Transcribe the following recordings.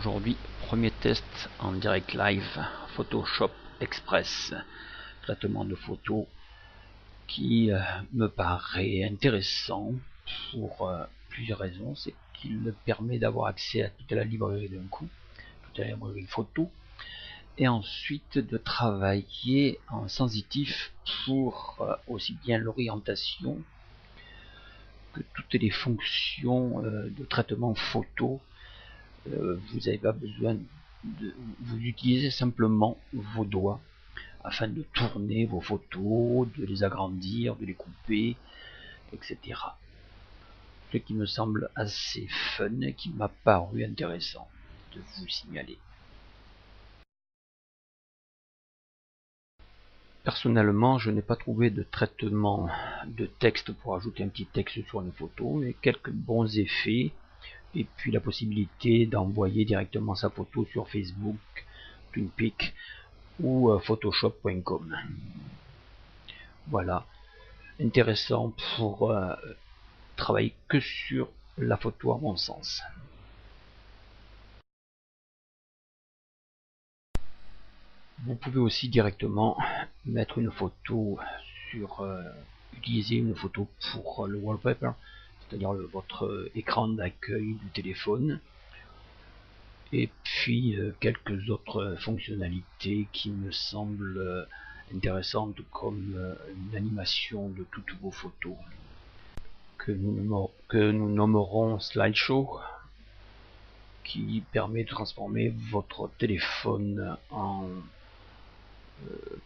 Aujourd'hui, premier test en direct live, Photoshop Express, traitement de photos qui me paraît intéressant pour plusieurs raisons. C'est qu'il me permet d'avoir accès à toute la librairie d'un coup, toute la librairie photo, et ensuite de travailler en sensitif pour aussi bien l'orientation que toutes les fonctions de traitement photo. Vous n'avez pas besoin vous utilisez simplement vos doigts afin de tourner vos photos, de les agrandir, de les couper, etc. Ce qui me semble assez fun et qui m'a paru intéressant de vous signaler. Personnellement, je n'ai pas trouvé de traitement de texte pour ajouter un petit texte sur une photo, mais quelques bons effets. Et puis la possibilité d'envoyer directement sa photo sur Facebook, TwinPic ou Photoshop.com. Voilà, intéressant pour travailler que sur la photo à mon sens. Vous pouvez aussi directement mettre une photo sur, utiliser une photo pour le wallpaper, c'est-à-dire votre écran d'accueil du téléphone, et puis quelques autres fonctionnalités qui me semblent intéressantes, comme une animation de toutes vos photos que nous nommerons Slideshow, qui permet de transformer votre téléphone en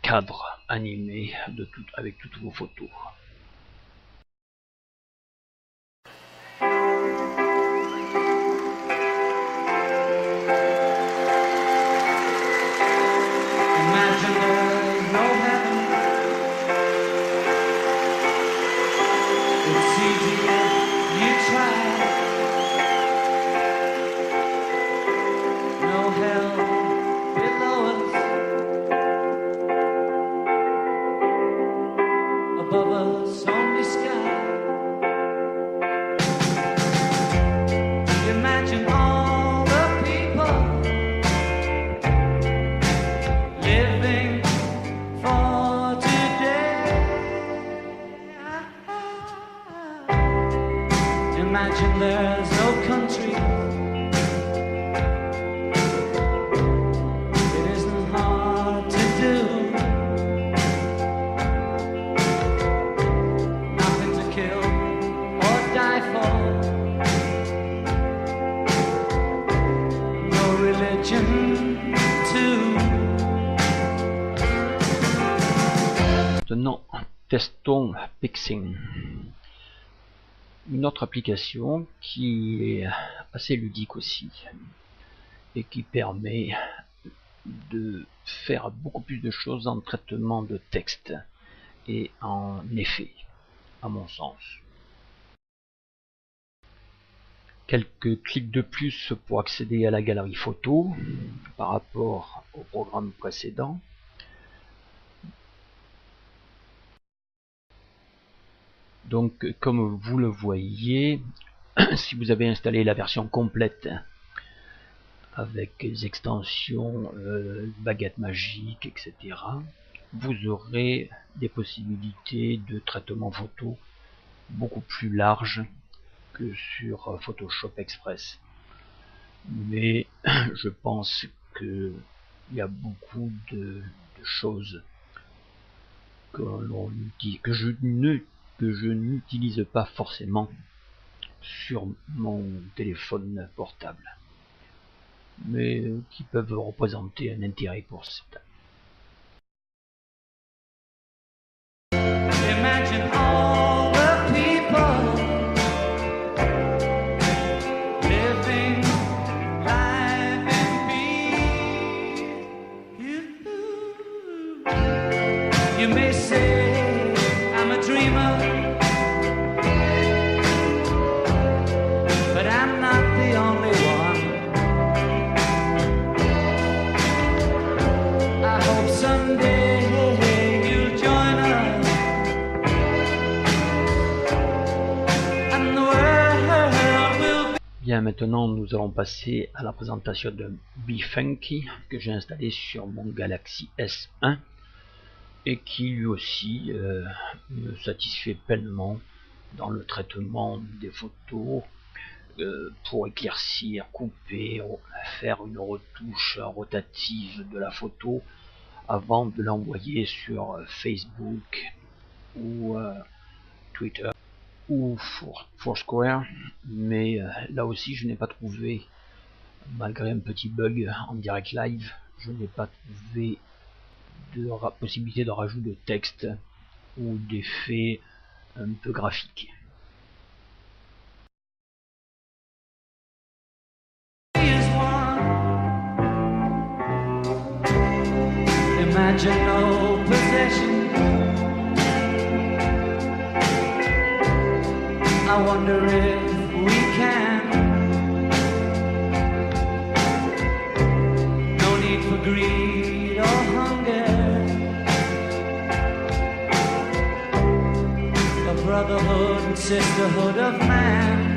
cadre animé avec toutes vos photos. Imagine there's no country. It isn't hard to do. Nothing to kill or die for. No religion too. Maintenant, testons Pixing. Une autre application qui est assez ludique aussi et qui permet de faire beaucoup plus de choses en traitement de texte et en effet, à mon sens. Quelques clics de plus pour accéder à la galerie photo par rapport au programme précédent. Donc, comme vous le voyez, si vous avez installé la version complète avec les extensions baguette magique, etc., vous aurez des possibilités de traitement photo beaucoup plus larges que sur Photoshop Express. Mais je pense qu'il y a beaucoup de choses que je n'utilise pas forcément sur mon téléphone portable, mais qui peuvent représenter un intérêt pour certains. Imagine all the people living life in peace. You may say I'm a dreamer, but I'm not the only one. Bien, maintenant nous allons passer à la présentation de BeFunky que j'ai installé sur mon Galaxy S1 et qui lui aussi me satisfait pleinement dans le traitement des photos pour éclaircir, couper, faire une retouche rotative de la photo avant de l'envoyer sur Facebook ou Twitter ou Foursquare, mais là aussi je n'ai pas trouvé, malgré un petit bug en direct live, je n'ai pas trouvé de possibilité de rajout de texte ou d'effets un peu graphiques. Imagine no possession. I wonder if we can. No need for greed or hunger. A brotherhood and sisterhood of man.